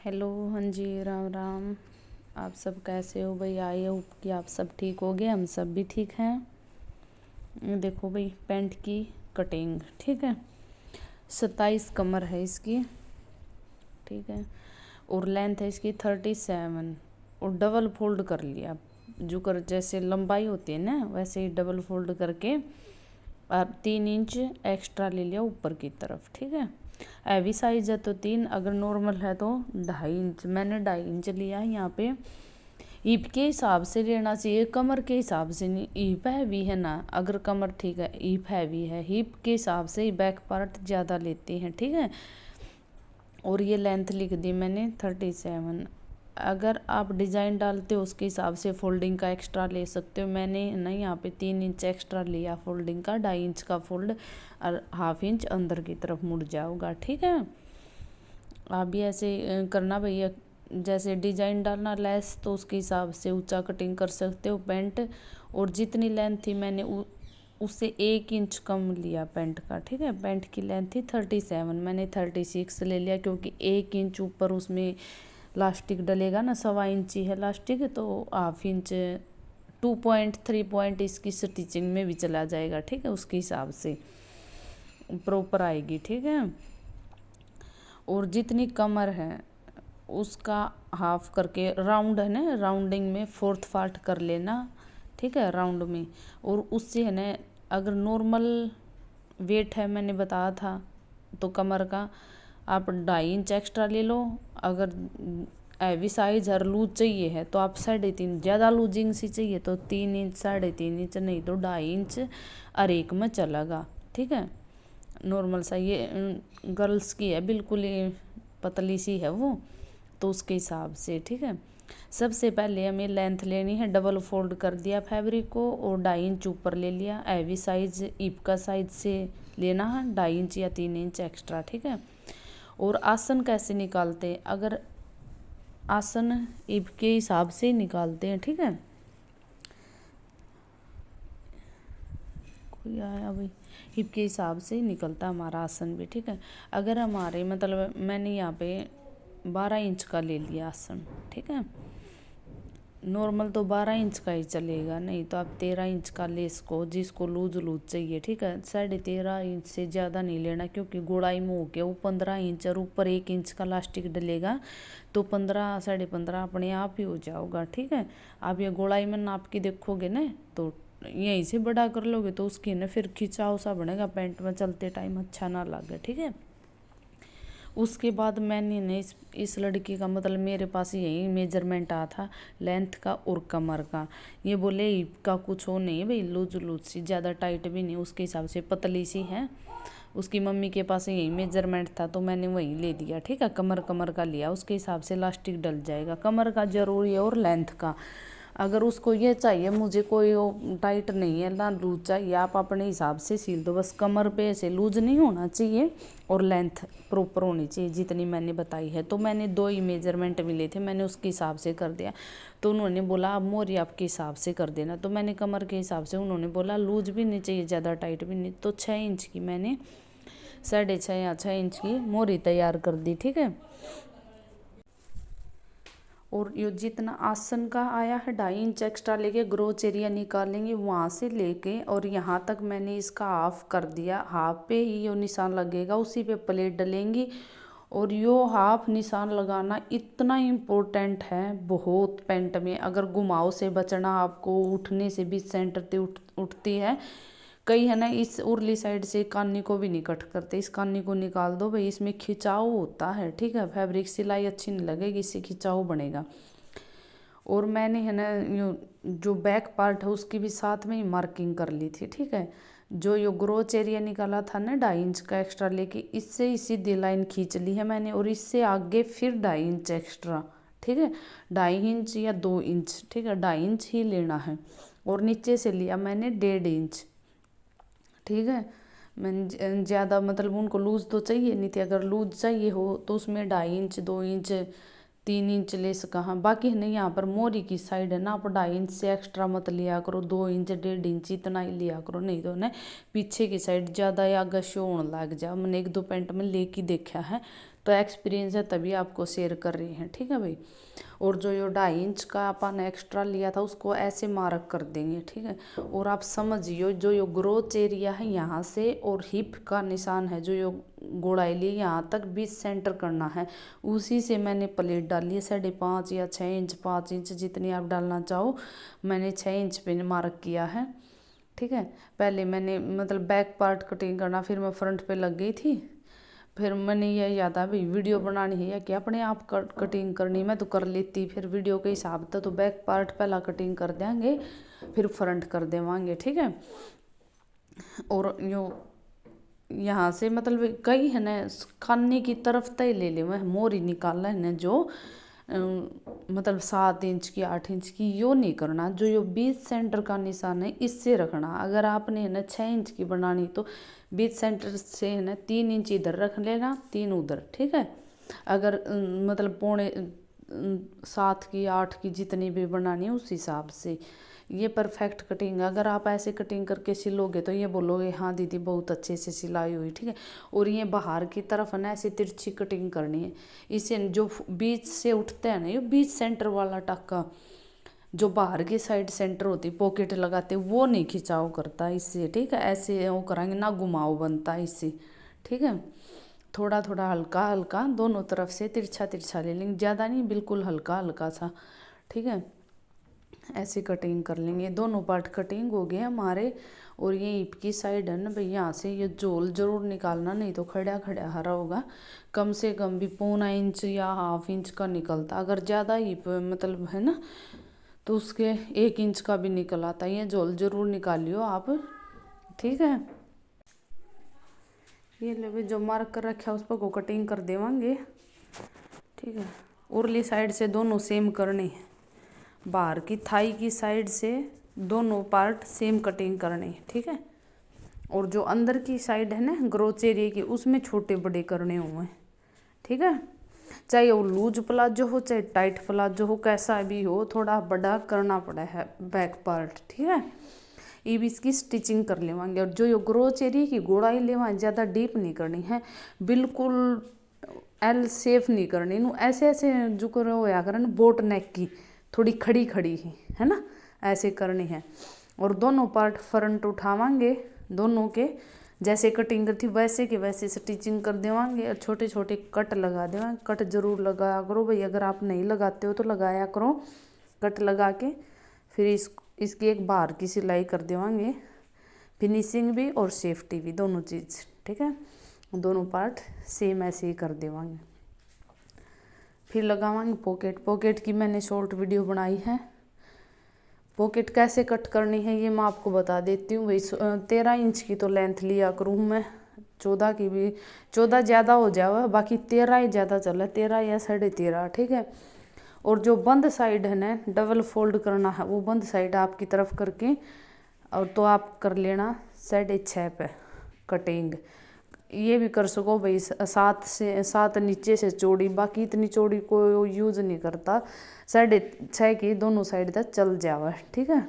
Hello, हाँ जी, राम राम। आप सब कैसे हो भाई? आई होप कि आप सब ठीक हो गए, हम सब भी ठीक हैं। देखो भाई, पैंट की कटिंग, ठीक है। 27 कमर है इसकी, ठीक है। और लेंथ है इसकी 37। और डबल फोल्ड कर लिया, जो कर जैसे लंबाई होती है ना वैसे ही डबल फोल्ड करके और 3 इंच एक्स्ट्रा ले लिया ऊपर की तरफ, ठीक है। हैवी साइज है तो 3, अगर नॉर्मल है तो 2.5 इंच। मैंने 2.5 इंच लिया है। यहाँ पे ईप के हिसाब से लेना चाहिए, कमर के हिसाब से नहीं। ईप हैवी है ना, अगर कमर ठीक है, ईप हैवी है, हीप के हिसाब से ही बैक पार्ट ज़्यादा लेते हैं, ठीक है। और ये लेंथ लिख दी मैंने 37। अगर आप डिज़ाइन डालते हो उसके हिसाब से फोल्डिंग का एक्स्ट्रा ले सकते हो। मैंने ना यहाँ पे 3 इंच एक्स्ट्रा लिया फोल्डिंग का, 2.5 इंच का फोल्ड और 1/2 इंच अंदर की तरफ मुड़ जाओगा, ठीक है। आप भी ऐसे करना भैया, जैसे डिजाइन डालना लेस तो उसके हिसाब से ऊंचा कटिंग कर सकते हो पैंट। और जितनी लेंथ थी मैंने उससे 1 इंच कम लिया पैंट का, ठीक है। पैंट की लेंथ थी 37, मैंने 36 ले लिया, क्योंकि 1 इंच ऊपर उसमें लास्टिक डलेगा ना, 1.25 इंच है लास्टिक, तो 1/2 इंच 2 पॉइंट 3 पॉइंट इसकी स्टिचिंग में भी चला जाएगा, ठीक है। उसके हिसाब से प्रॉपर आएगी, ठीक है। और जितनी कमर है उसका हाफ करके राउंड है ना, राउंडिंग में 4th पार्ट कर लेना, ठीक है, राउंड में। और उससे है ना, अगर नॉर्मल वेट है मैंने बताया था तो कमर का आप 2.5 इंच एक्स्ट्रा ले लो। अगर हैवी साइज और लूज चाहिए है तो आप 3.5, ज़्यादा लूजिंग सी चाहिए तो 3 इंच, 3.5 इंच, नहीं तो 2.5 इंच और 1 में चलेगा, ठीक है। नॉर्मल सा ये गर्ल्स की है, बिल्कुल ही पतली सी है वो, तो उसके हिसाब से, ठीक है। सबसे पहले हमें लेंथ लेनी है, डबल फोल्ड कर दिया फैब्रिक को और 2.5 इंच ऊपर ले लिया। हैवी साइज ईप का साइज से लेना है 2.5 इंच या 3 इंच एक्स्ट्रा, ठीक है। और आसन कैसे निकालते हैं? अगर आसन ईप के हिसाब से ही निकालते हैं, ठीक है। कोई आया भाई? हिप के हिसाब से ही निकलता हमारा आसन भी, ठीक है। अगर हमारे मतलब मैंने यहाँ पे 12 इंच का ले लिया आसन, ठीक है। नॉर्मल तो 12 इंच का ही चलेगा, नहीं तो आप 13 इंच का ले इसको, जिसको लूज लूज चाहिए, ठीक है। 13.5 इंच से ज़्यादा नहीं लेना, क्योंकि गोड़ाई में हो गया वो 15 इंच और ऊपर 1 इंच का लास्टिक डलेगा, तो 15, 15.5 अपने आप ही हो जाओगा, ठीक है। आप ये गोड़ाई में नाप के देखोगे ना तो यहीं से बड़ा कर लोगे तो उसकी ना फिर खिंचाव सा बनेगा, पैंट में चलते टाइम अच्छा ना लगे, ठीक है। उसके बाद मैंने ने इस लड़की का मतलब मेरे पास यही मेजरमेंट आया था लेंथ का और कमर का। ये बोले हिप का कुछ हो नहीं है भाई, लूज लूज सी, ज़्यादा टाइट भी नहीं, उसके हिसाब से पतली सी है। उसकी मम्मी के पास यही मेजरमेंट था तो मैंने वही ले दिया, ठीक है। कमर कमर का लिया, उसके हिसाब से लास्टिक डल जाएगा। कमर का जरूरी है और लेंथ का। अगर उसको ये चाहिए मुझे कोई टाइट नहीं है ना लूज चाहिए, आप अपने हिसाब से सिल दो, बस कमर पे ऐसे लूज नहीं होना चाहिए और लेंथ प्रॉपर होनी चाहिए जितनी मैंने बताई है। तो मैंने 2 ही मेजरमेंट मिले थे, मैंने उसके हिसाब से कर दिया। तो उन्होंने बोला आप मोरी आपके हिसाब से कर देना, तो मैंने कमर के हिसाब से, उन्होंने बोला लूज भी नहीं चाहिए ज़्यादा टाइट भी नहीं, तो 6 इंच की मैंने 6.5 या 6 इंच की मोरी तैयार कर दी, ठीक है। और ये जितना आसन का आया है 2.5 इंच एक्स्ट्रा लेके ग्रोच एरिया निकालेंगे वहाँ से लेके और यहाँ तक मैंने इसका हाफ कर दिया। हाफ पे ही ये निशान लगेगा, उसी पे प्लेट डलेंगी। और यो हाफ निशान लगाना इतना इम्पोर्टेंट है बहुत पैंट में। अगर घुमाव से बचना, आपको उठने से भी सेंटर पे उठती है कई है ना, इस उरली साइड से कानी को भी नहीं कट करते, इस कानी को निकाल दो भाई, इसमें खिंचाव होता है, ठीक है। फैब्रिक सिलाई अच्छी नहीं लगेगी, इससे खिंचाव बनेगा। और मैंने है ना जो बैक पार्ट है उसकी भी साथ में ही मार्किंग कर ली थी, ठीक है। जो ये ग्रोच एरिया निकाला था ना 2.5 इंच का एक्स्ट्रा लेके, इससे ही सीधी लाइन खींच ली है मैंने, और इससे आगे फिर 2.5 इंच एक्स्ट्रा, ठीक है। 2.5 इंच या 2 इंच, ठीक है, 2.5 इंच ही लेना है। और नीचे से लिया मैंने 1.5 इंच, ठीक है। मैंने ज़्यादा मतलब उनको लूज़ तो चाहिए नहीं थी, अगर लूज चाहिए हो तो उसमें 2.5 इंच, 2 इंच, 3 इंच ले सका। हाँ बाकी है नहीं, यहाँ पर मोरी की साइड है ना, आप 2.5 इंच से एक्स्ट्रा मत लिया करो, 2 इंच, 1.5 इंच इतना ही लिया करो, नहीं तो ना पीछे की साइड ज़्यादा या आगे शो होने लग जा। मैंने 1-2 पैंट में लेके देखा है तो एक्सपीरियंस है तभी आपको शेयर कर रही हैं, ठीक है भाई। और जो ये 2.5 इंच का अपन एक्स्ट्रा लिया था उसको ऐसे मार्क कर देंगे, ठीक है। और आप समझिए जो ये ग्रोथ एरिया है यहाँ से और हिप का निशान है जो ये गोड़ाई ली यहाँ तक 20 सेंटर करना है, उसी से मैंने प्लेट डाली है 5.5 या 6 इंच 5 इंच जितनी आप डालना चाहो। मैंने 6 इंच पे मार्क किया है, ठीक है। पहले मैंने मतलब बैक पार्ट कटिंग करना, फिर मैं फ्रंट पे लग गई थी। फिर मैंने ये याद आ भाई वीडियो बनानी है या कि अपने आप कटिंग करनी, मैं तो कर लेती। फिर वीडियो के हिसाब से तो बैक पार्ट पहला कटिंग कर देंगे फिर फ्रंट कर देवांगे, ठीक है। और यो यहाँ से मतलब कई है ना खाने की तरफ तय ले ले मैं मोरी निकालना है ना जो मतलब 7 इंच की 8 इंच की यो नहीं करना, जो यो 20 सेंटर का निशान है इससे रखना। अगर आपने है ना 6 इंच की बनानी तो 20 सेंटर से है ना 3 इंच इधर रख लेना 3 उधर, ठीक है। अगर मतलब 7 की 8 की जितनी भी बनानी है उस हिसाब से ये परफेक्ट कटिंग। अगर आप ऐसे कटिंग करके सिलोगे तो ये बोलोगे हाँ दीदी बहुत अच्छे से सिलाई हुई, ठीक है। और ये बाहर की तरफ ना ऐसे तिरछी कटिंग करनी है, इसे जो बीच से उठते हैं ना ये बीच सेंटर वाला टक्का जो बाहर की साइड सेंटर होती पॉकेट लगाते वो नहीं खिंचाव करता इससे, ठीक है। ऐसे वो कराएंगे ना घुमाव बनता है इससे, ठीक है। थोड़ा थोड़ा हल्का हल्का दोनों तरफ से तिरछा तिरछा ले लेंगे, ज़्यादा नहीं बिल्कुल हल्का हल्का सा, ठीक है। ऐसे कटिंग कर लेंगे, दोनों पार्ट कटिंग हो गए हमारे। और ये हिप की साइड है ना भाई यहाँ से ये झोल जरूर निकालना, नहीं तो खड़ा खड़ा हरा होगा। कम से कम भी 0.25 इंच या 1/2 इंच का निकलता, अगर ज़्यादा हिप मतलब है ना तो उसके 1 इंच का भी निकल आता है। ये झोल जरूर निकालियो आप, ठीक है। ये ले जो मार्क कर रखा है उस पर को कटिंग कर देवांगे, ठीक है। उरली साइड से दोनों सेम करने हैं, बाहर की थाई की साइड से दोनों पार्ट सेम कटिंग करने हैं, ठीक है। और जो अंदर की साइड है ना ग्रोच एरिया की उसमें छोटे बड़े करने हुए, ठीक है। चाहे वो लूज प्लाजो हो चाहे टाइट प्लाजो हो कैसा भी हो थोड़ा बड़ा करना पड़ा है बैक पार्ट, ठीक है। ये भी इसकी स्टिचिंग कर लेवांगे। और जो ये ग्रोच एरिया की गोड़ाई लेवा ज़्यादा डीप नहीं करनी है, बिल्कुल एल सेफ नहीं करनी, नू ऐसे ऐसे जो करो होया करे ना बोट नेक की थोड़ी खड़ी खड़ी ही है ना ऐसे करनी है। और दोनों पार्ट फ्रंट उठावांगे दोनों के, जैसे कटिंग करती वैसे के वैसे स्टिचिंग कर देवांगे। और छोटे छोटे कट लगा देवांगे, कट जरूर लगाया करो भाई, अगर आप नहीं लगाते हो तो लगाया करो कट लगा के। फिर इसकी एक बाहर की सिलाई कर देवांगे, फिनिशिंग भी और सेफ्टी भी दोनों चीज़, ठीक है। दोनों पार्ट सेम ऐसे ही कर देवांगे। फिर लगावांगे पॉकेट। पॉकेट की मैंने शॉर्ट वीडियो बनाई है, पॉकेट कैसे कट करनी है ये मैं आपको बता देती हूँ भाई। 13 इंच की तो लेंथ लिया करूँ मैं, 14 की भी 14 ज़्यादा हो जाएगा, बाकी 13 ही ज़्यादा चला, 13 या 13.5, ठीक है। और जो बंद साइड है ना डबल फोल्ड करना है वो बंद साइड आपकी तरफ करके और तो आप कर लेना 6.5 पे कटिंग। ये भी कर सको भाई 7 नीचे से चौड़ी, बाकी इतनी चौड़ी कोई यूज़ नहीं करता, 6.5 की दोनों साइड तक चल जावा, ठीक है।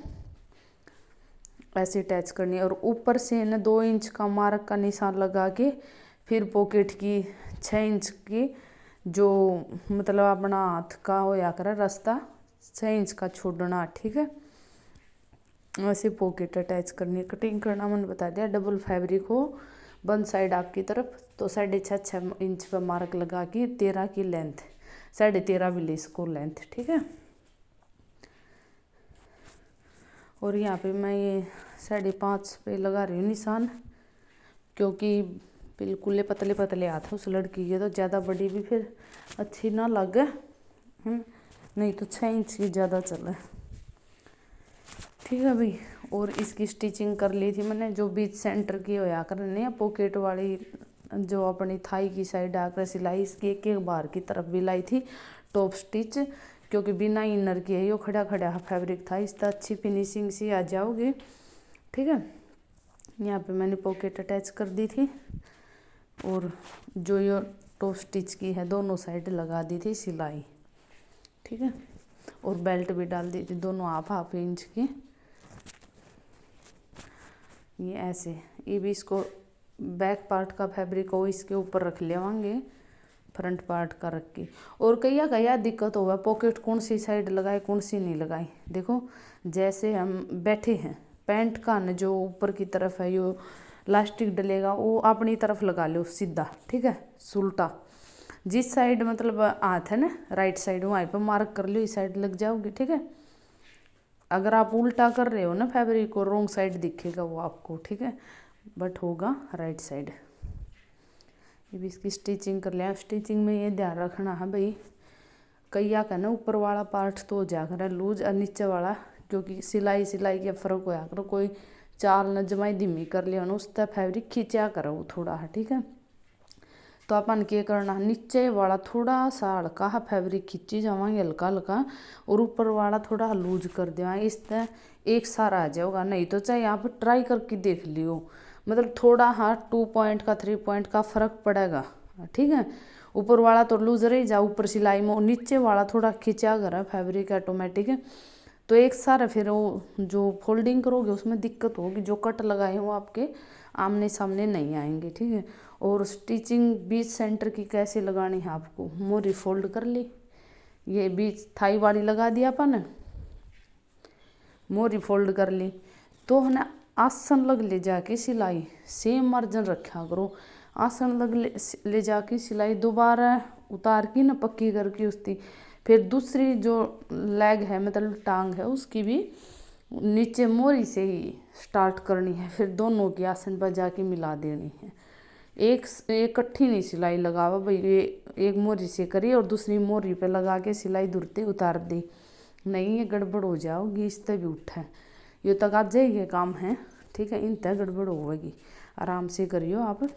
ऐसे अटैच करनी है। और ऊपर से ना 2 इंच का मार्क का निशान लगा के फिर पॉकेट की 6 इंच की जो मतलब अपना हाथ का होया करे रास्ता 6 इंच का छोड़ना, ठीक है। ऐसे पॉकेट अटैच करनी है। कटिंग करना मैंने बता दिया, डबल फैब्रिक हो बंद साइड आपकी तरफ तो 6.5 इंच पर मार्क लगा के 13 की लेंथ 13.5 भी ले इसको लेंथ, ठीक है। और यहाँ पे मैं ये 5.5 पे लगा रही हूँ निशान, क्योंकि बिल्कुल पतले पतले हाथ उस लड़की के, तो ज़्यादा बड़ी भी फिर अच्छी ना लगे, नहीं तो 6 इंच की ज़्यादा चले, ठीक है भाई। और इसकी स्टिचिंग कर ली थी मैंने, जो बीच सेंटर की होया करने पॉकेट वाली जो अपनी थाई की साइड आकर सिलाई इसकी एक एक बार की तरफ भी लाई थी टॉप स्टिच, क्योंकि बिना इनर के ये खड़ा खड़ा फैब्रिक था, इससे अच्छी फिनिशिंग सी आ जाओगी, ठीक है। यहाँ पे मैंने पॉकेट अटैच कर दी थी और जो ये टॉप स्टिच की है दोनों साइड लगा दी थी सिलाई, ठीक है। और बेल्ट भी डाल दी थी दोनों 1/2 इंच की, ये ऐसे। ये भी इसको बैक पार्ट का फैब्रिक हो इसके ऊपर रख लेवांगे फ्रंट पार्ट का रखी। और कई दिक्कत हुआ पॉकेट कौन सी साइड लगाए कौन सी नहीं लगाई। देखो जैसे हम बैठे हैं, पैंट का न जो ऊपर की तरफ है यो लास्टिक डलेगा वो अपनी तरफ लगा लो सीधा, ठीक है, सुलटा। जिस साइड मतलब हाथ है ना राइट साइड वहीं पर मार्क कर लो, इस साइड लग जाओगे, ठीक है। अगर आप उल्टा कर रहे हो ना फैब्रिक को, रॉन्ग साइड दिखेगा वो आपको, ठीक है, बट होगा राइट साइड। ये भी इसकी स्टिचिंग कर लिया। स्टिचिंग में ये ध्यान रखना है भाई, कैया का ना ऊपर वाला पार्ट तो हो जाया करे लूज और नीचे वाला, क्योंकि सिलाई के फर्क होया करो। कोई चाल न जमाई धीमी कर लिया ना उससे फैब्रिक खींचा करो वो थोड़ा है, ठीक है। तो अपन क्या करना, नीचे वाला थोड़ा सा हल्का फैब्रिक खींची जावांगे हल्का हल्का, और ऊपर वाला थोड़ा लूज कर देवांगे, इससे एक सारा आ जाएगा। नहीं तो चाहे आप ट्राई करके देख लियो, मतलब थोड़ा हाँ 2 पॉइंट का 3 पॉइंट का फर्क पड़ेगा, ठीक है। ऊपर वाला तो लूज रह जा ऊपर सिलाई में, नीचे वाला थोड़ा खिंचा कर फैब्रिक ऑटोमेटिक है। तो एक सारा फिर वो जो फोल्डिंग करोगे उसमें दिक्कत होगी, जो कट लगाए हो आपके आमने सामने नहीं आएंगे, ठीक है। और स्टिचिंग बीच सेंटर की कैसे लगानी है आपको, मोरी फोल्ड कर ली, ये बीच थाई वाली लगा दिया अपन, मोरी फोल्ड कर ली, तो है ना आसन लग ले जाके सिलाई सेम मार्जिन रखा करो। आसन लग ले जाके सिलाई दोबारा उतार की ना पक्की करके उसकी फिर दूसरी जो लेग है मतलब टांग है उसकी भी नीचे मोरी से ही स्टार्ट करनी है, फिर दोनों की आसन पर जाके मिला देनी है। एक इकट्ठी नहीं सिलाई लगावा भाई, ये एक मोरी से करी और दूसरी मोरी पे लगा के सिलाई दुरते उतार दी, नहीं ये गड़बड़ हो जाओगी। इस तक भी उठा है ये तक आज ये काम है, ठीक है, इन तक गड़बड़ होगी, आराम से करियो आप।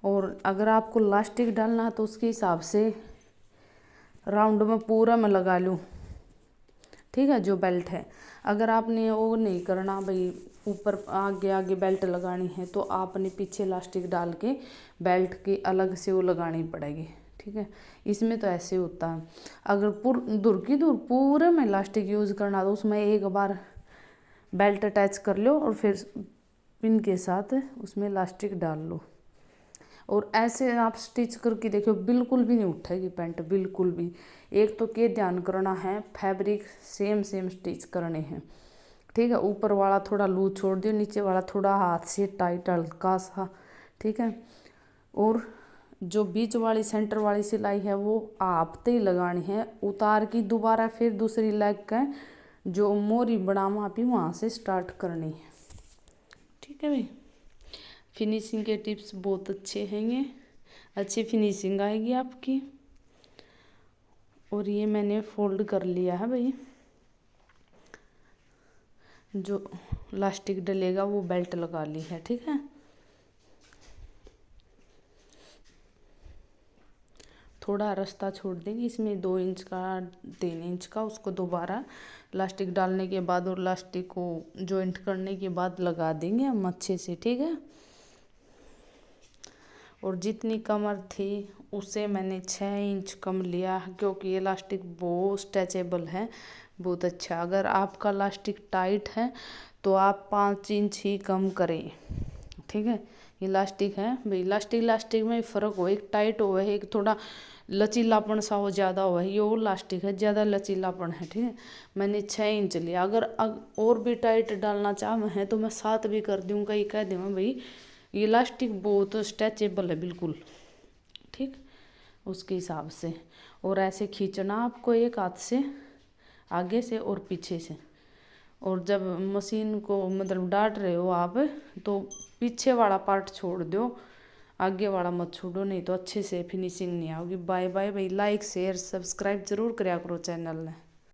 और अगर आपको लास्टिक डालना है तो उसके हिसाब से राउंड में पूरा मैं लगा लूँ, ठीक है, जो बेल्ट है। अगर आपने वो नहीं करना भाई ऊपर आगे आगे बेल्ट लगानी है तो आपने पीछे लास्टिक डाल के बेल्ट की अलग से वो लगानी पड़ेगी, ठीक है। इसमें तो ऐसे होता है, अगर दूर की दूर पूरे में लास्टिक यूज़ करना तो उसमें एक बार बेल्ट अटैच कर लो और फिर पिन के साथ उसमें लास्टिक डाल लो। और ऐसे आप स्टिच करके देखो बिल्कुल भी नहीं उठेगी पैंट, बिल्कुल भी। एक तो क्या ध्यान करना है, फैब्रिक सेम स्टिच करने हैं, ठीक है। ऊपर वाला थोड़ा लूज छोड़ दियो, नीचे वाला थोड़ा हाथ से टाइट हल्का सा, ठीक है। और जो बीच वाली सेंटर वाली सिलाई है वो आपते ही लगानी है, उतार की दोबारा फिर दूसरी लेग का जो मोरी बनावा आप वहाँ से स्टार्ट करनी है, ठीक है भाई। फिनिशिंग के टिप्स बहुत अच्छे हैंगे, अच्छी फिनिशिंग आएगी आपकी। और ये मैंने फोल्ड कर लिया है भाई, जो लास्टिक डलेगा वो बेल्ट लगा ली है, ठीक है। थोड़ा रास्ता छोड़ देंगे इसमें 2 इंच का 3 इंच का, उसको दोबारा लास्टिक डालने के बाद और लास्टिक को जॉइंट करने के बाद लगा देंगे हम अच्छे से, ठीक है। और जितनी कमर थी उससे मैंने 6 इंच कम लिया, क्योंकि ये लास्टिक बहुत स्ट्रेचेबल है, बहुत अच्छा। अगर आपका लास्टिक टाइट है तो आप 5 इंच ही कम करें, ठीक है। ये लास्टिक है भाई, लास्टिक में फ़र्क हो, एक टाइट हो है एक थोड़ा लचीलापन सा हो ज़्यादा हो है, ये वो लास्टिक है ज़्यादा लचीलापन है, ठीक है। मैंने 6 इंच लिया, अगर और भी टाइट डालना चाह है तो मैं 7 भी कर दूँगा, ये कह दूँगा भाई ये लास्टिक बहुत स्ट्रेचेबल है बिल्कुल, ठीक, उसके हिसाब से। और ऐसे खींचना आपको एक हाथ से आगे से और पीछे से, और जब मशीन को मतलब डाट रहे हो आप तो पीछे वाला पार्ट छोड़ दो, आगे वाला मत छोड़ो, नहीं तो अच्छे से फिनिशिंग नहीं आओगी। बाय बाय भाई, लाइक शेयर सब्सक्राइब जरूर करा करो चैनल ने।